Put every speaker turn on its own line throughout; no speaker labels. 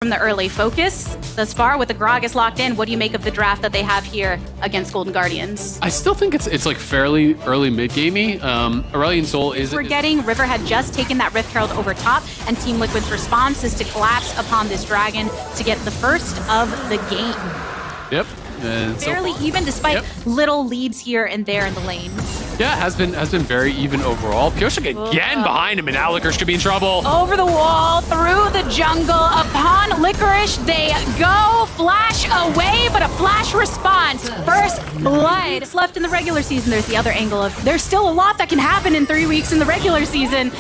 from the early focus thus far with the Gragas locked in. What do you make of the draft that they have here against Golden Guardians?
I still think it's like fairly early mid-gamey. Aurelion Sol is...
Forgetting River had just taken that Rift Herald over top, and Team Liquid's response is to collapse upon this dragon to get the first of the game.
Yep. And
fairly even despite little leads here and there in the lanes.
Yeah, has been very even overall. Pioshik again behind him, and now Licorice could be in trouble.
Over the wall, through the jungle, upon Licorice, they go, flash away, but a flash response. First blood. It's left in the regular season. There's the other angle of there's still a lot that can happen in 3 weeks in the regular season.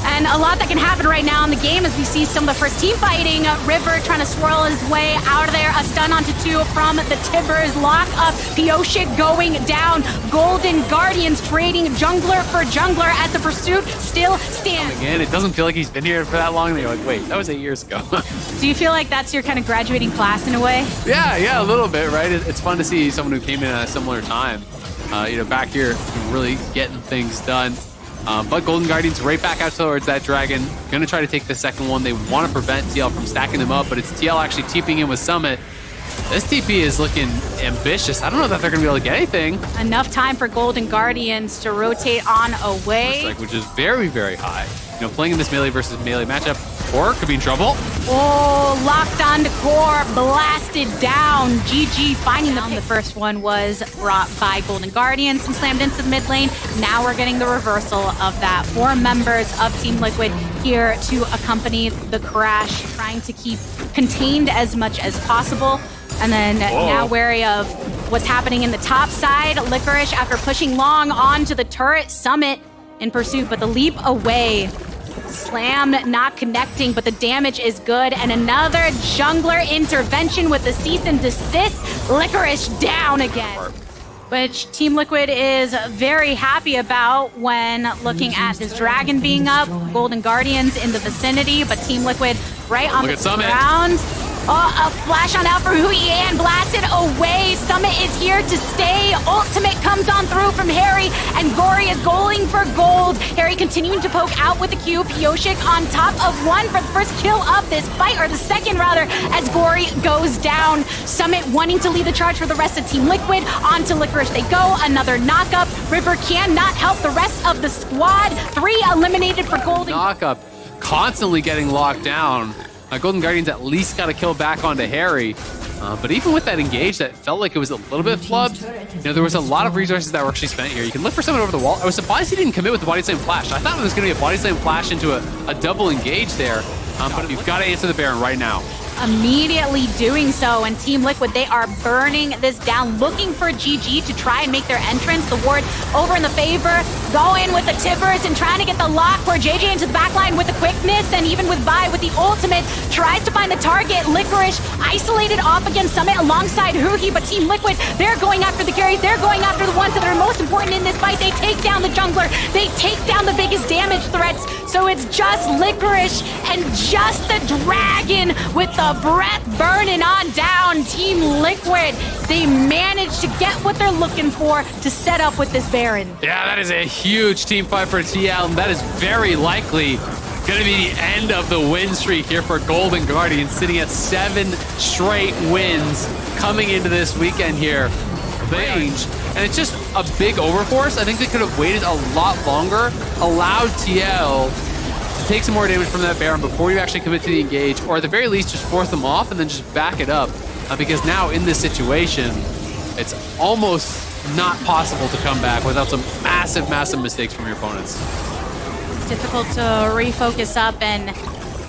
And a lot that can happen right now in the game as we see some of the first team fighting. River trying to swirl his way out of there. A stun onto 2 from the Tibbers. Lock up. Pioshik going down. Golden Guardians trading jungler for jungler as the pursuit still stands.
Again, it doesn't feel like he's been here for that long. And you're like, wait, that was 8 years ago.
Do you feel like that's your kind of graduating class in a way?
Yeah, a little bit, right? It's fun to see someone who came in at a similar time, back here really getting things done. But Golden Guardians right back out towards that dragon. Gonna try to take the second one. They want to prevent TL from stacking them up, but it's TL actually TPing in with Summit. This TP is looking ambitious. I don't know that they're gonna be able to get anything.
Enough time for Golden Guardians to rotate on away.
Strike, which is very, very high. Playing in this melee versus melee matchup, Core could be in trouble.
Oh, locked on to Core, blasted down. GG finding them. The first one was brought by Golden Guardians and slammed into the mid lane. Now we're getting the reversal of that. 4 members of Team Liquid here to accompany the crash, trying to keep contained as much as possible. And then now wary of what's happening in the top side. Licorice, after pushing long onto the turret, Summit in pursuit, but the leap away. Slam not connecting, but the damage is good. And another jungler intervention with the cease and desist. Licorice down again. Which Team Liquid is very happy about when looking at this dragon being up. Golden Guardians in the vicinity, but Team Liquid right on the ground. Oh, a flash on out for Hui and blasted away. Summit is here to stay. Ultimate comes on through from Harry, and Gory is going for gold. Harry continuing to poke out with the Q. Pioshik on top of 1 for the first kill of this fight, or the second rather, as Gory goes down. Summit wanting to lead the charge for the rest of Team Liquid. Onto Licorice they go. Another knockup. River cannot help the rest of the squad. 3 eliminated for Golden.
Knockup, constantly getting locked down. Golden Guardians at least got a kill back onto Harry. But even with that engage, that felt like it was a little bit flubbed. There was a lot of resources that were actually spent here. You can look for someone over the wall. I was surprised he didn't commit with the body slam flash. I thought it was going to be a body slam flash into a double engage there. But you've got to answer the Baron right now.
Immediately doing so, and Team Liquid, they are burning this down, looking for GG to try and make their entrance. The ward over in the favor, go in with the Tibbers and trying to get the lock for JJ into the backline with the quickness, and even with Vi with the ultimate, tries to find the target. Licorice isolated off against Summit alongside Huhi, but Team Liquid, they're going after the carries, they're going after the ones that are most important in this fight. They take down the jungler, they take down the biggest damage threats, so it's just Licorice and just the dragon with the breath burning on down. Team Liquid, they managed to get what they're looking for to set up with this Baron.
Yeah, that is a huge team fight for TL, and that is very likely going to be the end of the win streak here for Golden Guardians, sitting at 7 straight wins coming into this weekend here. Range, and it's just a big overforce. I think they could have waited a lot longer, allowed TL to take some more damage from that Baron before you actually commit to the engage, or at the very least just force them off and then just back it up, because now in this situation it's almost not possible to come back without some massive mistakes from your opponents.
Difficult to refocus up, and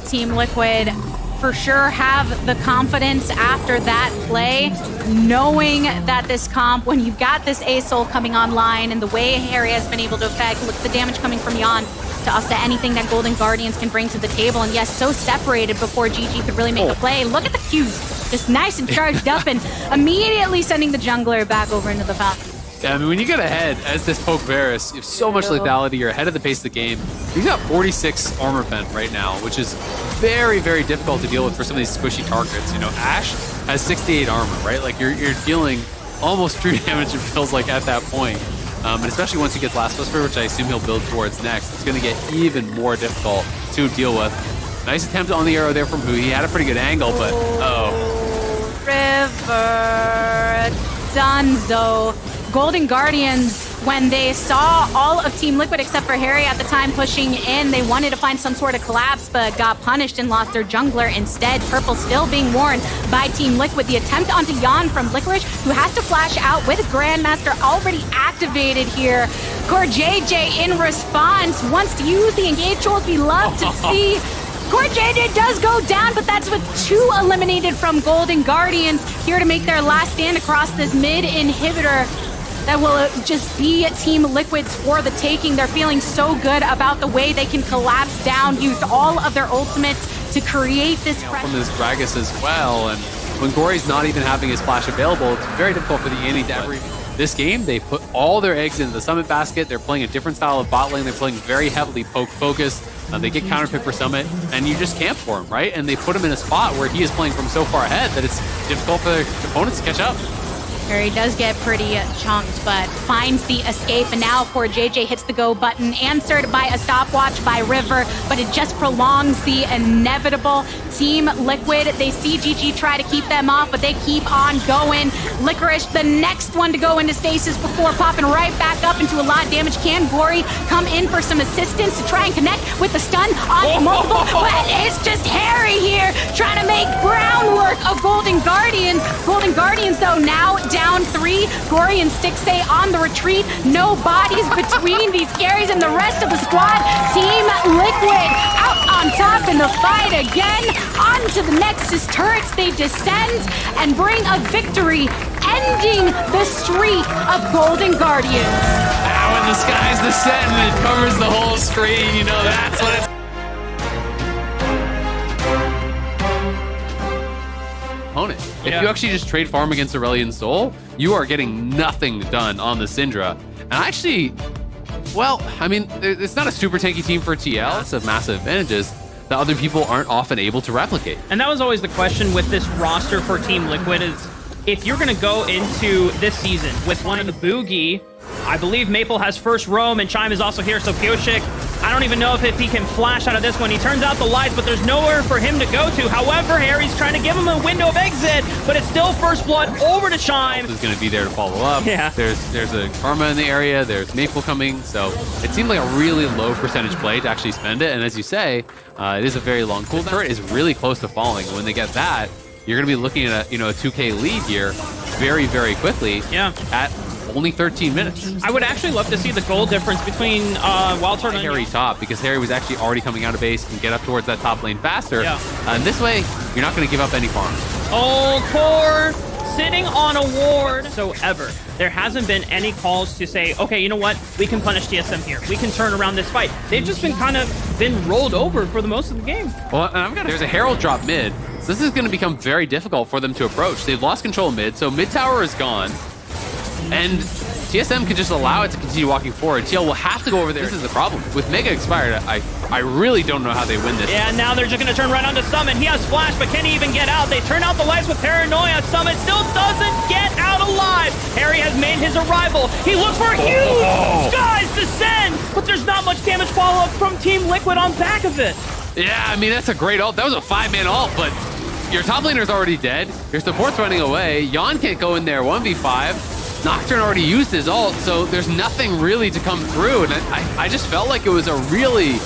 Team Liquid for sure have the confidence after that play, knowing that this comp, when you've got this A-Soul coming online and the way Harry has been able to affect, look at the damage coming from Yon, to offset anything that Golden Guardians can bring to the table. And yes, so separated before GG could really make a play. Look at the Qs, just nice and charged up, and immediately sending the jungler back over into the fountain.
Yeah, I mean, when you get ahead as this Poke Varus, you have so much lethality, you're ahead of the pace of the game. He's got 46 armor pen right now, which is very, very difficult to deal with for some of these squishy targets. Ashe has 68 armor, right? Like, you're dealing almost true damage, it feels like, at that point. And especially once he gets Last Whisper, which I assume he'll build towards next, it's going to get even more difficult to deal with. Nice attempt on the arrow there from Boo. He had a pretty good angle, but
River Dunzo. Golden Guardians, when they saw all of Team Liquid except for Harry at the time pushing in, they wanted to find some sort of collapse, but got punished and lost their jungler instead. Purple still being warned by Team Liquid. The attempt onto Jan from Licorice, who has to flash out with Grandmaster already activated here. Core JJ in response wants to use the engage tools we love to see. Core JJ does go down, but that's with 2 eliminated from Golden Guardians here to make their last stand across this mid inhibitor. That will just be Team Liquid's for the taking. They're feeling so good about the way they can collapse down, used all of their ultimates to create this pressure.
From this Gragas as well, and when Gory's not even having his flash available, it's very difficult for the Annie to ever. This game, they put all their eggs into the Summit basket. They're playing a different style of bot lane. They're playing very heavily poke focused. They get counterpick for Summit, and you just camp for him, right? And they put him in a spot where he is playing from so far ahead that it's difficult for their opponents to catch up.
Harry does get pretty chunked, but finds the escape, and now Core JJ hits the go button, answered by a stopwatch by River, but it just prolongs the inevitable. Team Liquid, they see GG try to keep them off, but they keep on going. Licorice, the next one to go into stasis before popping right back up into a lot of damage. Can Gory come in for some assistance to try and connect with the stun on multiple? But it's just Harry here trying to make groundwork of Golden Guardians. Golden Guardians, though, now down 3. Gory and Stixay on the retreat. No bodies between these carries and the rest of the squad. Team Liquid out on top in the fight again. Onto the Nexus turrets they descend and bring a victory, ending the streak of Golden Guardians.
Now when the skies descend and it covers the whole screen, you know that's what it's... opponent. If you actually just trade farm against Aurelion Sol, you are getting nothing done on the Syndra. And actually, well, I mean, it's not a super tanky team for TL. It's a massive advantages that other people aren't often able to replicate.
And that was always the question with this roster for Team Liquid is, if you're going to go into this season with one of the Boogie, I believe Maple has first roam and Chime is also here, so Pioshik, I don't even know if he can flash out of this one. He turns out the lights, but there's nowhere for him to go to. However, Harry's trying to give him a window of exit, but it's still first blood over to Chime.
Is going to be there to follow up.
Yeah.
There's a Karma in the area. There's Maple coming. So it seemed like a really low percentage play to actually spend it. And as you say, it is a very long cooldown. Turret is really close to falling. When they get that, you're going to be looking at a 2K lead here very, very quickly.
Yeah.
At only 13 minutes.
I would actually love to see the goal difference between Wild Turtle and
Harry top, because Harry was actually already coming out of base and get up towards that top lane faster.
Yeah.
And this way, you're not going to give up any farm.
Oh, Core sitting on a ward. So ever. There hasn't been any calls to say, okay, you know what? We can punish TSM here. We can turn around this fight. They've just been kind of rolled over for the most of the game.
Well, and there's a Herald drop mid. So this is going to become very difficult for them to approach. They've lost control of mid, so mid tower is gone. And TSM can just allow it to continue walking forward. TL will have to go over there. This is the problem. With Mega expired, I really don't know how they win this.
Yeah, now they're just going to turn right onto Summit. He has Flash, but can he even get out? They turn out the lights with Paranoia. Summit still doesn't get out alive. Harry has made his arrival. He looks for a huge skies descend, but there's not much damage follow-up from Team Liquid on back of it.
Yeah, I mean, that's a great ult. That was a 5-man ult, but your top laner's already dead. Your support's running away. Jan can't go in there 1v5. Nocturne already used his ult, so there's nothing really to come through. And I just felt like it was a really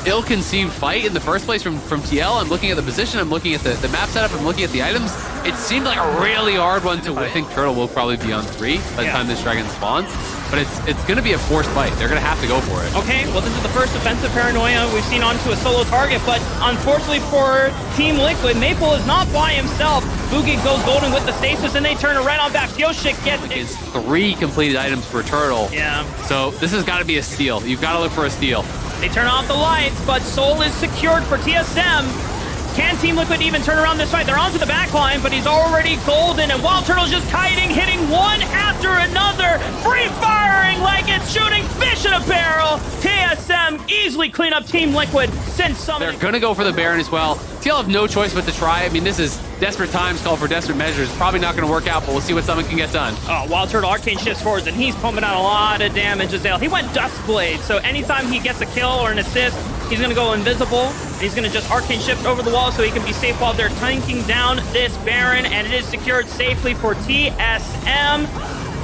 ill-conceived fight in the first place from TL. I'm looking at the position, I'm looking at the map setup, I'm looking at the items. It seemed like a really hard one to win. I think Turtle will probably be on 3 by the time this dragon spawns. But it's going to be a forced fight. They're going to have to go for it.
Okay, well, this is the first offensive Paranoia we've seen onto a solo target, but unfortunately for Team Liquid, Maple is not by himself. Boogie goes golden with the stasis, and they turn it right on back. Pioshik gets
It's 3 completed items for Turtle.
Yeah.
So this has got to be a steal. You've got to look for a steal.
They turn off the lights, but Soul is secured for TSM. Can Team Liquid even turn around this fight? They're onto the back line, but he's already golden, and Wild Turtle's just kiting, hitting one after another, free firing like it's shooting fish in a barrel. TSM easily clean up Team Liquid since summoning.
They're going to go for the Baron as well. TL have no choice but to try. I mean, this is desperate times call for desperate measures. Probably not going to work out, but we'll see what someone can get done.
Oh, Wild Turtle Arcane shifts forwards, and he's pumping out a lot of damage as well. He went Duskblade, so anytime he gets a kill or an assist, he's going to go invisible. He's going to just arcane shift over the wall so he can be safe while they're tanking down this Baron, and it is secured safely for TSM.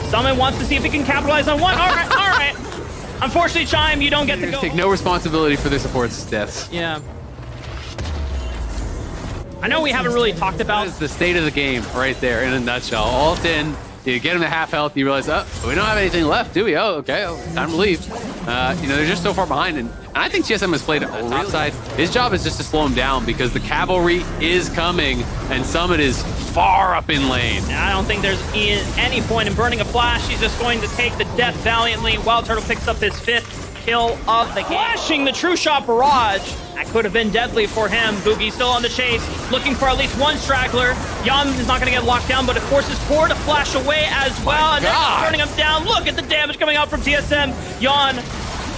Summon wants to see if he can capitalize on one. All right. Unfortunately, Chime, you don't get to go.
Take no responsibility for their support's deaths.
Yeah. I know we haven't really talked about...
That is the state of the game right there in a nutshell. Ult in, you get him to half health, you realize, oh, we don't have anything left, do we? Oh, okay, time to leave. They're just so far behind, and I think TSM has played a real side. His job is just to slow him down because the cavalry is coming, and Summit is far up in lane.
I don't think there's any point in burning a flash. He's just going to take the death valiantly. Wild Turtle picks up his 5th kill of the game. Flashing the True Shot Barrage. That could have been deadly for him. Boogie still on the chase, looking for at least one straggler. Yan is not going to get locked down, but it forces Core to flash away as well. And then turning him down. Look at the damage coming out from TSM. Yan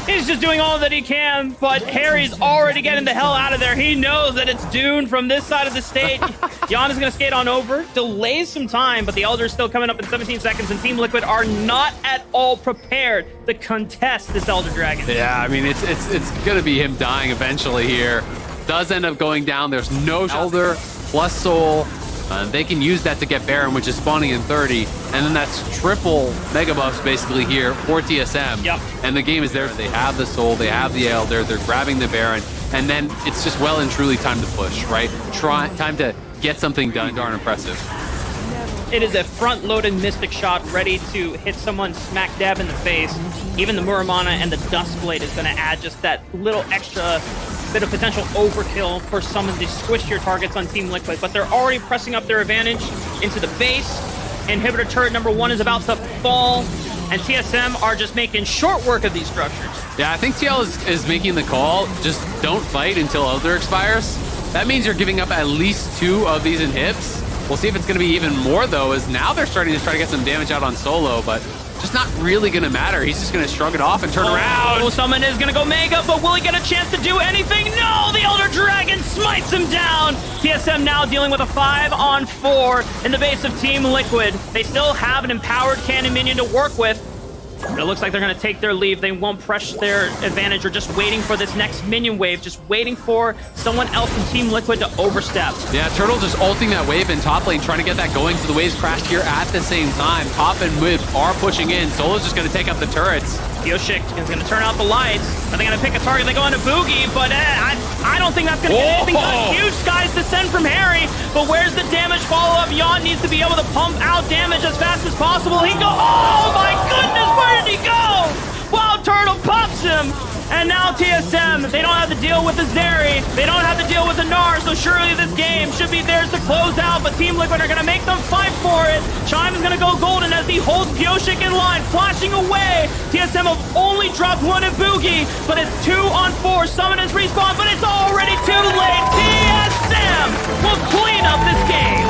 is just doing all that he can, but Harry's already getting the hell out of there. He knows that it's Dune from this side of the stage. Yan is going to skate on over, delays some time, but the Elder's still coming up in 17 seconds, and Team Liquid are not at all prepared to contest this Elder Dragon.
Yeah, I mean, it's going to be him dying eventually here. Does end up going down. There's no Elder plus Soul. They can use that to get Baron, which is spawning in 30, and then that's triple mega buffs basically here for TSM.
Yep.
And the game is there. They have the Soul, they have the Elder, they're grabbing the Baron, and then it's just well and truly time to push, right? Time to get something done. Darn impressive.
It is a front-loaded Mystic Shot ready to hit someone smack dab in the face. Even the Muramana and the Duskblade is going to add just that little extra bit of potential overkill for someone to squish your targets on Team Liquid, but they're already pressing up their advantage into the base. Inhibitor turret number 1 is about to fall, and TSM are just making short work of these structures.
Yeah, I think TL is making the call, just don't fight until Elder expires. That means you're giving up at least 2 of these inhibs. We'll see if it's going to be even more, though, as now they're starting to try to get some damage out on Solo, but just not really going to matter. He's just going to shrug it off and turn around.
Oh, someone is going to go Mega, but will he get a chance to do anything? No! The Elder Dragon smites him down! TSM now dealing with a 5-on-4 in the base of Team Liquid. They still have an empowered cannon minion to work with, but it looks like they're going to take their leave. They won't press their advantage. They're just waiting for this next minion wave, just waiting for someone else from Team Liquid to overstep.
Yeah, Turtle just ulting that wave in top lane, trying to get that going, so the waves crashed here at the same time. Top and mid are pushing in. Solo's just going to take out the turrets.
Yoshik is going to turn out the lights. Are they going to pick a target? They go into Boogie, but I don't think that's going to get anything done. Huge skies descend from Harry, but where's the damage follow-up? Yan needs to be able to pump out damage as fast as possible. He go, oh my goodness, where did he go? Wild Turtle pops him. And now TSM, they don't have to deal with the Zeri. They don't have to deal with the Gnar, so surely this game should be theirs to close out, but Team Liquid are going to make them fight for it. Chime is going to go golden as he holds Pyoshik in line, flashing away. TSM have only dropped 1 in Boogie, but it's 2-on-4. Summon is respawned, but it's already too late. TSM will clean up this game.